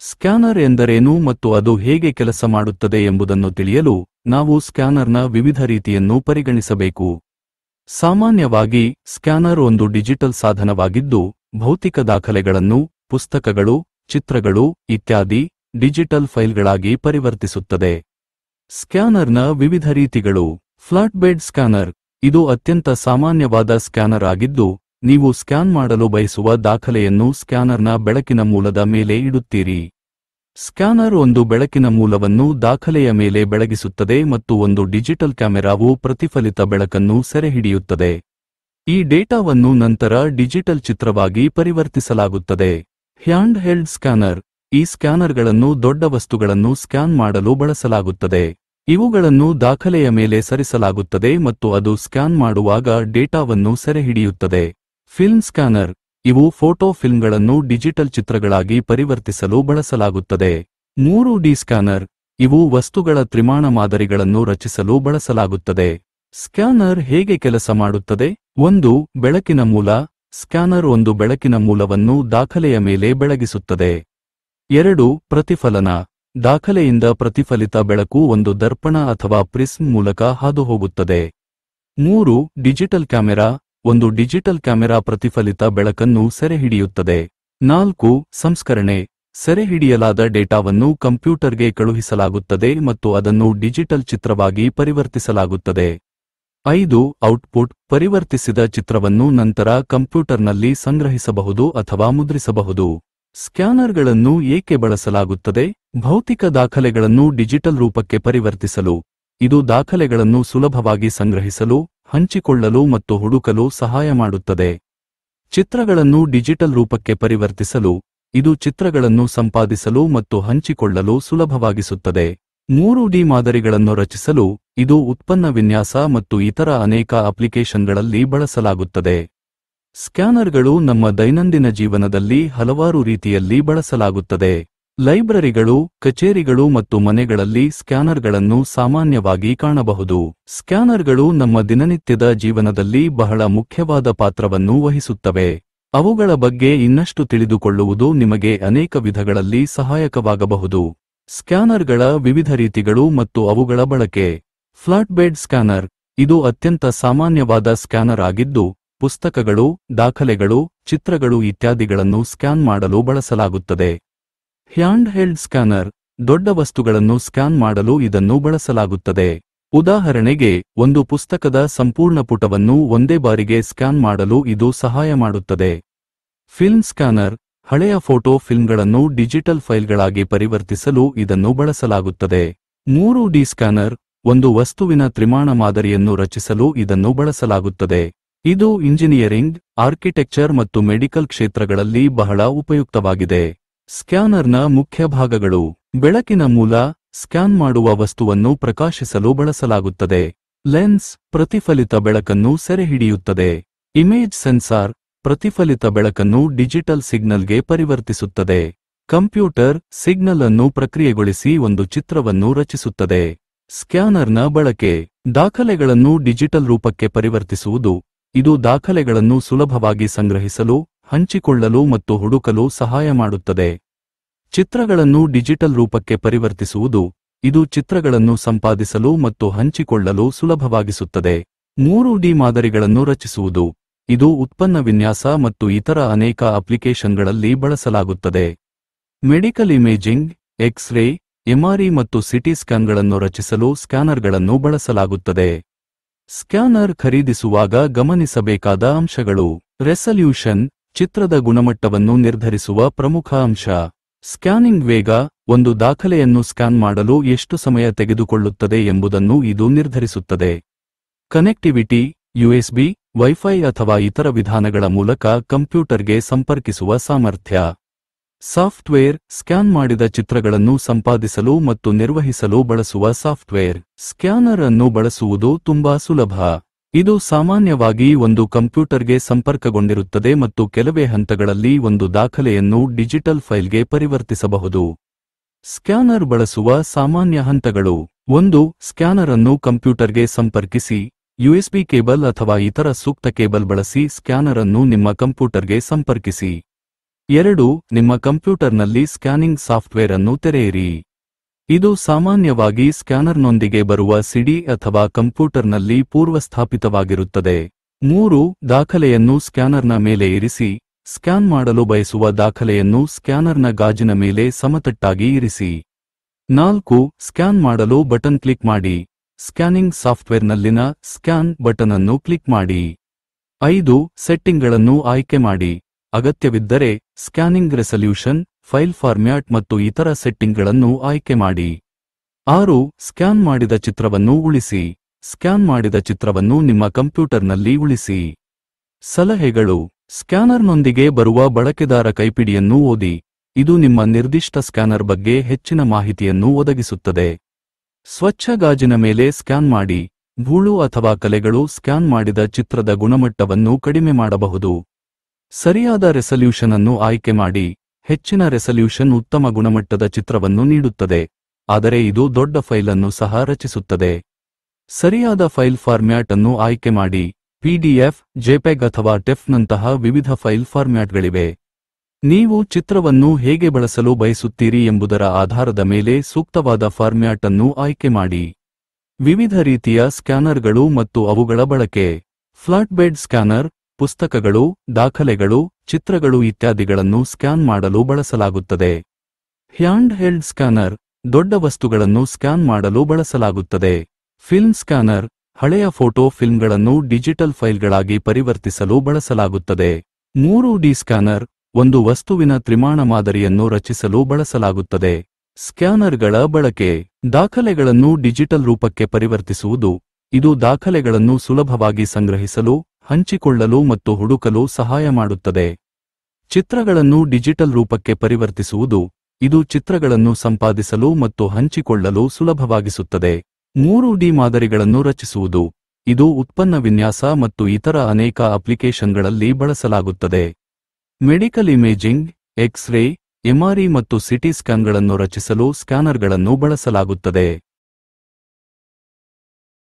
Scanner ಎಂದರೇನು ಮತ್ತು ಅದು ಹೇಗೆ ಕೆಲಸ ಮಾಡುತ್ತದೆ ಎಂಬುದನ್ನು ತಿಳಿಯಲು ನಾವು ಸ್ಕ್ಯಾನರ್ನ ವಿವಿಧ ರೀತಿಯನ್ನು ಪರಿಗಣಿಸಬೇಕು. ಸಾಮಾನ್ಯವಾಗಿ ಸ್ಕ್ಯಾನರ್ ಒಂದು ಡಿಜಿಟಲ್ ಸಾಧನವಾಗಿದ್ದು, ಭೌತಿಕ ದಾಖಲೆಗಳನ್ನು, ಪುಸ್ತಕಗಳು, ಚಿತ್ರಗಳು ಇತ್ಯಾದಿ ಡಿಜಿಟಲ್ ಫೈಲ್ಗಳಾಗಿ ಪರಿವರ್ತಿಸುತ್ತದೆ. ಸ್ಕ್ಯಾನರ್ನ ವಿವಿಧ ರೀತಿಗಳು. ಫ್ಲಾಟ್ಬೇಡ್ ಸ್ಕ್ಯಾನರ್. ಇದು ಅತ್ಯಂತ ಸಾಮಾನ್ಯವಾದ ಸ್ಕ್ಯಾನರ್ ಆಗಿದ್ದು, ನೀವು ಸ್ಕ್ಯಾನ್ ಮಾಡಲು ಬಯಸುವ ದಾಖಲೆಯನ್ನು ಸ್ಕ್ಯಾನರ್ನ ಬೆಳಕಿನ ಮೂಲದ ಮೇಲೆ ಇಡುತ್ತೀರಿ. ಸ್ಕ್ಯಾನರ್ ಒಂದು ಬೆಳಕಿನ ಮೂಲವನ್ನು ದಾಖಲೆಯ ಮೇಲೆ ಬೆಳಗಿಸುತ್ತದೆ ಮತ್ತು ಒಂದು ಡಿಜಿಟಲ್ ಕ್ಯಾಮೆರಾವು ಪ್ರತಿಫಲಿತ ಬೆಳಕನ್ನು ಸೆರೆಹಿಡಿಯುತ್ತದೆ. ಈ ಡೇಟಾವನ್ನು ನಂತರ ಡಿಜಿಟಲ್ ಚಿತ್ರವಾಗಿ ಪರಿವರ್ತಿಸಲಾಗುತ್ತದೆ. Hand held scanner. ಈ ಸ್ಕ್ಯಾನರ್ಗಳನ್ನು ದೊಡ್ಡ ವಸ್ತುಗಳನ್ನು ಸ್ಕ್ಯಾನ್ ಮಾಡಲು ಬಳಸಲಾಗುತ್ತದೆ. ಇವುಗಳನ್ನು ದಾಖಲೆಯ ಮೇಲೆ ಸರಿಸಲಾಗುತ್ತದೆ ಮತ್ತು ಅದು ಸ್ಕ್ಯಾನ್ ಮಾಡುವಾಗ ಡೇಟಾವನ್ನು ಸೆರೆಹಿಡಿಯುತ್ತದೆ. Film scanner. ಇವು ಫೋಟೋ ಫಿಲ್ಮ್ಗಳನ್ನು ಡಿಜಿಟಲ್ ಚಿತ್ರಗಳಾಗಿ ಪರಿವರ್ತಿಸಲು ಬಳಸಲಾಗುತ್ತದೆ. 3D scanner. ಇವು ವಸ್ತುಗಳ ತ್ರಿಮಾಣ ಮಾದರಿಗಳನ್ನು ರಚಿಸಲು ಬಳಸಲಾಗುತ್ತದೆ. ಸ್ಕ್ಯಾನರ್ ಹೇಗೆ ಕೆಲಸ ಮಾಡುತ್ತದೆ? 1. ಬೆಳಕಿನ ಮೂಲ. ಸ್ಕ್ಯಾನರ್ ಒಂದು ಬೆಳಕಿನ ಮೂಲವನ್ನು ದಾಖಲೆಯ ಮೇಲೆ ಬೆಳಗಿಸುತ್ತದೆ. 2. ಪ್ರತಿಫಲನ. ದಾಖಲೆಯಿಂದ ಪ್ರತಿಫಲಿತ ಬೆಳಕು ಒಂದು ದರ್ಪಣ ಅಥವಾ ಪ್ರಿಸ್ಮ್ ಮೂಲಕ ಹಾದುಹೋಗುತ್ತದೆ. 3. Digital camera. ಒಂದು ಡಿಜಿಟಲ್ ಕ್ಯಾಮೆರಾ ಪ್ರತಿಫಲಿತ ಬೆಳಕನ್ನು ಸೆರೆಹಿಡಿಯುತ್ತದೆ. 4. ಸಂಸ್ಕರಣೆ. ಸೆರೆಹಿಡಿಯಲಾದ ಡೇಟಾವನ್ನು ಕಂಪ್ಯೂಟರ್ಗೆ ಕಳುಹಿಸಲಾಗುತ್ತದೆ ಮತ್ತು ಅದನ್ನು ಡಿಜಿಟಲ್ ಚಿತ್ರವಾಗಿ ಪರಿವರ್ತಿಸಲಾಗುತ್ತದೆ. 5. ಔಟ್ಪುಟ್. ಪರಿವರ್ತಿಸಿದ ಚಿತ್ರವನ್ನು ನಂತರ ಕಂಪ್ಯೂಟರ್ನಲ್ಲಿ ಸಂಗ್ರಹಿಸಬಹುದು ಅಥವಾ ಮುದ್ರಿಸಬಹುದು. ಸ್ಕ್ಯಾನರ್ಗಳನ್ನು ಏಕೆ ಬಳಸಲಾಗುತ್ತದೆ? ಭೌತಿಕ ದಾಖಲೆಗಳನ್ನು ಡಿಜಿಟಲ್ ರೂಪಕ್ಕೆ ಪರಿವರ್ತಿಸಲು. ಇದು ದಾಖಲೆಗಳನ್ನು ಸುಲಭವಾಗಿ ಸಂಗ್ರಹಿಸಲು, ಹಂಚಿಕೊಳ್ಳಲು ಮತ್ತು ಹುಡುಕಲು ಸಹಾಯ ಮಾಡುತ್ತದೆ. ಚಿತ್ರಗಳನ್ನು ಡಿಜಿಟಲ್ ರೂಪಕ್ಕೆ ಪರಿವರ್ತಿಸಲು. ಇದು ಚಿತ್ರಗಳನ್ನು ಸಂಪಾದಿಸಲು ಮತ್ತು ಹಂಚಿಕೊಳ್ಳಲು ಸುಲಭವಾಗಿಸುತ್ತದೆ. 3D ಮಾದರಿಗಳನ್ನು ರಚಿಸಲು. ಇದು ಉತ್ಪನ್ನ ವಿನ್ಯಾಸ ಮತ್ತು ಇತರ ಅನೇಕ ಅಪ್ಲಿಕೇಶನ್ಗಳಲ್ಲಿ ಬಳಸಲಾಗುತ್ತದೆ. ಸ್ಕ್ಯಾನರ್ಗಳು ನಮ್ಮ ದೈನಂದಿನ ಜೀವನದಲ್ಲಿ ಹಲವಾರು ರೀತಿಯಲ್ಲಿ ಬಳಸಲಾಗುತ್ತದೆ. ಲೈಬ್ರರಿಗಳು, ಕಚೇರಿಗಳು ಮತ್ತು ಮನೆಗಳಲ್ಲಿ ಸ್ಕ್ಯಾನರ್ಗಳನ್ನು ಸಾಮಾನ್ಯವಾಗಿ ಕಾಣಬಹುದು. ಸ್ಕ್ಯಾನರ್ಗಳು ನಮ್ಮ ದಿನನಿತ್ಯದ ಜೀವನದಲ್ಲಿ ಬಹಳ ಮುಖ್ಯವಾದ ಪಾತ್ರವನ್ನು ವಹಿಸುತ್ತವೆ. ಅವುಗಳ ಬಗ್ಗೆ ಇನ್ನಷ್ಟು ತಿಳಿದುಕೊಳ್ಳುವುದು ನಿಮಗೆ ಅನೇಕ ವಿಧಗಳಲ್ಲಿ ಸಹಾಯಕವಾಗಬಹುದು. ಸ್ಕ್ಯಾನರ್ಗಳ ವಿವಿಧ ರೀತಿಗಳು ಮತ್ತು ಅವುಗಳ ಬಳಕೆ. ಫ್ಲಾಟ್ಬೇಡ್ ಸ್ಕ್ಯಾನರ್. ಇದು ಅತ್ಯಂತ ಸಾಮಾನ್ಯವಾದ ಸ್ಕ್ಯಾನರ್ ಆಗಿದ್ದು, ಪುಸ್ತಕಗಳು, ದಾಖಲೆಗಳು, ಚಿತ್ರಗಳು ಇತ್ಯಾದಿಗಳನ್ನು ಸ್ಕ್ಯಾನ್ ಮಾಡಲು ಬಳಸಲಾಗುತ್ತದೆ. Hand held scanner. ದೊಡ್ಡ ವಸ್ತುಗಳನ್ನು ಸ್ಕ್ಯಾನ್ ಮಾಡಲು ಇದನ್ನು ಬಳಸಲಾಗುತ್ತದೆ. ಉದಾಹರಣೆಗೆ, ಒಂದು ಪುಸ್ತಕದ ಸಂಪೂರ್ಣ ಪುಟವನ್ನು ಒಂದೇ ಬಾರಿಗೆ ಸ್ಕ್ಯಾನ್ ಮಾಡಲು ಇದು ಸಹಾಯ ಮಾಡುತ್ತದೆ. Film scanner. ಹಳೆಯ ಫೋಟೋ ಫಿಲ್ಮ್ಗಳನ್ನು ಡಿಜಿಟಲ್ ಫೈಲ್ಗಳಾಗಿ ಪರಿವರ್ತಿಸಲು ಇದನ್ನು ಬಳಸಲಾಗುತ್ತದೆ. 3D scanner. ಒಂದು ವಸ್ತುವಿನ ತ್ರಿಮಾಣ ಮಾದರಿಯನ್ನು ರಚಿಸಲು ಇದನ್ನು ಬಳಸಲಾಗುತ್ತದೆ. ಇದು ಇಂಜಿನಿಯರಿಂಗ್, ಆರ್ಕಿಟೆಕ್ಚರ್ ಮತ್ತು ಮೆಡಿಕಲ್ ಕ್ಷೇತ್ರಗಳಲ್ಲಿ ಬಹಳ ಉಪಯುಕ್ತವಾಗಿದೆ. ಸ್ಕ್ಯಾನರ್ನ ಮುಖ್ಯ ಭಾಗಗಳು. ಬೆಳಕಿನ ಮೂಲ. ಸ್ಕ್ಯಾನ್ ಮಾಡುವ ವಸ್ತುವನ್ನು ಪ್ರಕಾಶಿಸಲು ಬಳಸಲಾಗುತ್ತದೆ. ಲೆನ್ಸ್. ಪ್ರತಿಫಲಿತ ಬೆಳಕನ್ನು ಸೆರೆಹಿಡಿಯುತ್ತದೆ. Image sensor. ಪ್ರತಿಫಲಿತ ಬೆಳಕನ್ನು ಡಿಜಿಟಲ್ ಸಿಗ್ನಲ್ಗೆ ಪರಿವರ್ತಿಸುತ್ತದೆ. ಕಂಪ್ಯೂಟರ್. ಸಿಗ್ನಲ್ ಅನ್ನು ಪ್ರಕ್ರಿಯೆಗೊಳಿಸಿ ಒಂದು ಚಿತ್ರವನ್ನು ರಚಿಸುತ್ತದೆ. ಸ್ಕ್ಯಾನರ್ನ ಬಳಕೆ. ದಾಖಲೆಗಳನ್ನು ಡಿಜಿಟಲ್ ರೂಪಕ್ಕೆ ಪರಿವರ್ತಿಸುವುದು. ಇದು ದಾಖಲೆಗಳನ್ನು ಸುಲಭವಾಗಿ ಸಂಗ್ರಹಿಸಲು, ಹಂಚಿಕೊಳ್ಳಲು ಮತ್ತು ಹುಡುಕಲು ಸಹಾಯ ಮಾಡುತ್ತದೆ. ಚಿತ್ರಗಳನ್ನು ಡಿಜಿಟಲ್ ರೂಪಕ್ಕೆ ಪರಿವರ್ತಿಸುವುದು. ಇದು ಚಿತ್ರಗಳನ್ನು ಸಂಪಾದಿಸಲು ಮತ್ತು ಹಂಚಿಕೊಳ್ಳಲು ಸುಲಭವಾಗಿಸುತ್ತದೆ. 3D ಮಾದರಿಗಳನ್ನು ರಚಿಸುವುದು. ಇದು ಉತ್ಪನ್ನ ವಿನ್ಯಾಸ ಮತ್ತು ಇತರ ಅನೇಕ ಅಪ್ಲಿಕೇಶನ್ಗಳಲ್ಲಿ ಬಳಸಲಾಗುತ್ತದೆ. ಮೆಡಿಕಲ್ ಇಮೇಜಿಂಗ್, ಎಕ್ಸ್-ರೇ, MRI ಮತ್ತು ಸಿಟಿ ಸ್ಕ್ಯಾನ್ಗಳನ್ನು ರಚಿಸಲು ಸ್ಕ್ಯಾನರ್ಗಳನ್ನು ಬಳಸಲಾಗುತ್ತದೆ. ಸ್ಕ್ಯಾನರ್ ಖರೀದಿಸುವಾಗ ಗಮನಿಸಬೇಕಾದ ಅಂಶಗಳು. ರೆಸಲ್ಯೂಷನ್. ಚಿತ್ರದ ಗುಣಮಟ್ಟವನ್ನು ನಿರ್ಧರಿಸುವ ಪ್ರಮುಖ ಅಂಶ. ಸ್ಕ್ಯಾನಿಂಗ್ ವೇಗ. ಒಂದು ದಾಖಲೆಯನ್ನು ಸ್ಕ್ಯಾನ್ ಮಾಡಲು ಎಷ್ಟು ಸಮಯ ತೆಗೆದುಕೊಳ್ಳುತ್ತದೆ ಎಂಬುದನ್ನು ಇದು ನಿರ್ಧರಿಸುತ್ತದೆ. ಕನೆಕ್ಟಿವಿಟಿ. USB, ವೈಫೈ ಅಥವಾ ಇತರ ವಿಧಾನಗಳ ಮೂಲಕ ಕಂಪ್ಯೂಟರ್ಗೆ ಸಂಪರ್ಕಿಸುವ ಸಾಮರ್ಥ್ಯ. ಸಾಫ್ಟ್ವೇರ್. ಸ್ಕ್ಯಾನ್ ಮಾಡಿದ ಚಿತ್ರಗಳನ್ನು ಸಂಪಾದಿಸಲು ಮತ್ತು ನಿರ್ವಹಿಸಲು ಬಳಸುವ ಸಾಫ್ಟ್ವೇರ್. ಸ್ಕ್ಯಾನರ್ ಅನ್ನು ಬಳಸುವುದು ತುಂಬಾ ಸುಲಭ. ಇದು ಸಾಮಾನ್ಯವಾಗಿ ಒಂದು ಕಂಪ್ಯೂಟರ್ಗೆ ಸಂಪರ್ಕಗೊಂಡಿರುತ್ತದೆ ಮತ್ತು ಕೆಲವೇ ಹಂತಗಳಲ್ಲಿ ಒಂದು ದಾಖಲೆಯನ್ನು ಡಿಜಿಟಲ್ ಫೈಲ್ಗೆ ಪರಿವರ್ತಿಸಬಹುದು. ಸ್ಕ್ಯಾನರ್ ಬಳಸುವ ಸಾಮಾನ್ಯ ಹಂತಗಳು. 1. ಸ್ಕ್ಯಾನರ್ ಅನ್ನು ಕಂಪ್ಯೂಟರ್ಗೆ ಸಂಪರ್ಕಿಸಿ. USB ಕೇಬಲ್ ಅಥವಾ ಇತರ ಸೂಕ್ತ ಕೇಬಲ್ ಬಳಸಿ ಸ್ಕ್ಯಾನರ್ ಅನ್ನು ನಿಮ್ಮ ಕಂಪ್ಯೂಟರ್ಗೆ ಸಂಪರ್ಕಿಸಿ. 2. ನಿಮ್ಮ ಕಂಪ್ಯೂಟರ್ನಲ್ಲಿ ಸ್ಕ್ಯಾನಿಂಗ್ ಸಾಫ್ಟ್ವೇರ್ ಅನ್ನು ತೆರೆಯಿರಿ. ಇದು ಸಾಮಾನ್ಯವಾಗಿ ಸ್ಕ್ಯಾನರ್ನೊಂದಿಗೆ ಬರುವ ಸಿಡಿ ಅಥವಾ ಕಂಪ್ಯೂಟರ್ನಲ್ಲಿ ಪೂರ್ವಸ್ಥಾಪಿತವಾಗಿರುತ್ತದೆ. 3. ದಾಖಲೆಯನ್ನು ಸ್ಕ್ಯಾನರ್ನ ಮೇಲೆ ಇರಿಸಿ. ಸ್ಕ್ಯಾನ್ ಮಾಡಲು ಬಯಸುವ ದಾಖಲೆಯನ್ನು ಸ್ಕ್ಯಾನರ್ನ ಗಾಜಿನ ಮೇಲೆ ಸಮತಟ್ಟಾಗಿ ಇರಿಸಿ. 4. ಸ್ಕ್ಯಾನ್ ಮಾಡಲು ಬಟನ್ ಕ್ಲಿಕ್ ಮಾಡಿ. ಸ್ಕ್ಯಾನಿಂಗ್ ಸಾಫ್ಟ್ವೇರ್ನಲ್ಲಿನ ಸ್ಕ್ಯಾನ್ ಬಟನ್ ಅನ್ನು ಕ್ಲಿಕ್ ಮಾಡಿ. 5. ಸೆಟ್ಟಿಂಗ್ಗಳನ್ನು ಆಯ್ಕೆ ಮಾಡಿ. ಅಗತ್ಯವಿದ್ದರೆ ಸ್ಕ್ಯಾನಿಂಗ್ ರೆಸಲ್ಯೂಷನ್, ಫೈಲ್ ಫಾರ್ಮ್ಯಾಟ್ ಮತ್ತು ಇತರ ಸೆಟ್ಟಿಂಗ್ಗಳನ್ನು ಆಯ್ಕೆ ಮಾಡಿ. 6. ಸ್ಕ್ಯಾನ್ ಮಾಡಿದ ಚಿತ್ರವನ್ನು ಉಳಿಸಿ. ಸ್ಕ್ಯಾನ್ ಮಾಡಿದ ಚಿತ್ರವನ್ನು ನಿಮ್ಮ ಕಂಪ್ಯೂಟರ್ನಲ್ಲಿ ಉಳಿಸಿ. ಸಲಹೆಗಳು: ಸ್ಕ್ಯಾನರ್ನೊಂದಿಗೆ ಬರುವ ಬಳಕೆದಾರ ಕೈಪಿಡಿಯನ್ನು ಓದಿ. ಇದು ನಿಮ್ಮ ನಿರ್ದಿಷ್ಟ ಸ್ಕ್ಯಾನರ್ ಬಗ್ಗೆ ಹೆಚ್ಚಿನ ಮಾಹಿತಿಯನ್ನು ಒದಗಿಸುತ್ತದೆ. ಸ್ವಚ್ಛ ಗಾಜಿನ ಮೇಲೆ ಸ್ಕ್ಯಾನ್ ಮಾಡಿ. ಧೂಳು ಅಥವಾ ಕಲೆಗಳು ಸ್ಕ್ಯಾನ್ ಮಾಡಿದ ಚಿತ್ರದ ಗುಣಮಟ್ಟವನ್ನು ಕಡಿಮೆ ಮಾಡಬಹುದು. ಸರಿಯಾದ ರೆಸಲ್ಯೂಷನ್ ಅನ್ನು ಆಯ್ಕೆ ಮಾಡಿ. ಹೆಚ್ಚಿನ ರೆಸಲ್ಯೂಷನ್ ಉತ್ತಮ ಗುಣಮಟ್ಟದ ಚಿತ್ರವನ್ನು ನೀಡುತ್ತದೆ, ಆದರೆ ಇದು ದೊಡ್ಡ ಫೈಲ್ ಅನ್ನು ಸಹ ರಚಿಸುತ್ತದೆ. ಸರಿಯಾದ ಫೈಲ್ ಫಾರ್ಮ್ಯಾಟ್ ಅನ್ನು ಆಯ್ಕೆ ಮಾಡಿ. ಪಿಡಿಎಫ್, ಜೆಪೆಗ್ ಅಥವಾ ಟೆಫ್ನಂತಹ ವಿವಿಧ ಫೈಲ್ ಫಾರ್ಮ್ಯಾಟ್ಗಳಿವೆ. ನೀವು ಚಿತ್ರವನ್ನು ಹೇಗೆ ಬಳಸಲು ಬಯಸುತ್ತೀರಿ ಎಂಬುದರ ಆಧಾರದ ಮೇಲೆ ಸೂಕ್ತವಾದ ಫಾರ್ಮ್ಯಾಟ್ ಅನ್ನು ಆಯ್ಕೆ ಮಾಡಿ. ವಿವಿಧ ರೀತಿಯ ಸ್ಕ್ಯಾನರ್ಗಳು ಮತ್ತು ಅವುಗಳ ಬಳಕೆ. ಫ್ಲಾಟ್ಬೇಡ್ ಸ್ಕ್ಯಾನರ್ ಪುಸ್ತಕಗಳು, ದಾಖಲೆಗಳು, ಚಿತ್ರಗಳು ಇತ್ಯಾದಿಗಳನ್ನು ಸ್ಕ್ಯಾನ್ ಮಾಡಲು ಬಳಸಲಾಗುತ್ತದೆ. ಹ್ಯಾಂಡ್ ಹೆಲ್ಡ್ ಸ್ಕ್ಯಾನರ್ ದೊಡ್ಡ ವಸ್ತುಗಳನ್ನು ಸ್ಕ್ಯಾನ್ ಮಾಡಲು ಬಳಸಲಾಗುತ್ತದೆ. ಫಿಲ್ಮ್ ಸ್ಕ್ಯಾನರ್ ಹಳೆಯ ಫೋಟೋ ಫಿಲ್ಮ್ಗಳನ್ನು ಡಿಜಿಟಲ್ ಫೈಲ್ಗಳಾಗಿ ಪರಿವರ್ತಿಸಲು ಬಳಸಲಾಗುತ್ತದೆ. 3D ಸ್ಕ್ಯಾನರ್ ಒಂದು ವಸ್ತುವಿನ ತ್ರಿಮಾಣ ಮಾದರಿಯನ್ನು ರಚಿಸಲು ಬಳಸಲಾಗುತ್ತದೆ. ಸ್ಕ್ಯಾನರ್ಗಳ ಬಳಕೆ: ದಾಖಲೆಗಳನ್ನು ಡಿಜಿಟಲ್ ರೂಪಕ್ಕೆ ಪರಿವರ್ತಿಸುವುದು. ಇದು ದಾಖಲೆಗಳನ್ನು ಸುಲಭವಾಗಿ ಸಂಗ್ರಹಿಸಲು, ಹಂಚಿಕೊಳ್ಳಲು ಮತ್ತು ಹುಡುಕಲು ಸಹಾಯ ಮಾಡುತ್ತದೆ. ಚಿತ್ರಗಳನ್ನು ಡಿಜಿಟಲ್ ರೂಪಕ್ಕೆ ಪರಿವರ್ತಿಸುವುದು. ಇದು ಚಿತ್ರಗಳನ್ನು ಸಂಪಾದಿಸಲು ಮತ್ತು ಹಂಚಿಕೊಳ್ಳಲು ಸುಲಭವಾಗಿಸುತ್ತದೆ. 3D ಮಾದರಿಗಳನ್ನು ರಚಿಸುವುದು. ಇದು ಉತ್ಪನ್ನ ವಿನ್ಯಾಸ ಮತ್ತು ಇತರ ಅನೇಕ ಅಪ್ಲಿಕೇಶನ್ಗಳಲ್ಲಿ ಬಳಸಲಾಗುತ್ತದೆ. ಮೆಡಿಕಲ್ ಇಮೇಜಿಂಗ್, ಎಕ್ಸ್-ರೇ, ಎಂಆರ್ಐ ಮತ್ತು ಸಿಟಿ ಸ್ಕ್ಯಾನ್ಗಳನ್ನು ರಚಿಸಲು ಸ್ಕ್ಯಾನರ್ಗಳನ್ನು ಬಳಸಲಾಗುತ್ತದೆ.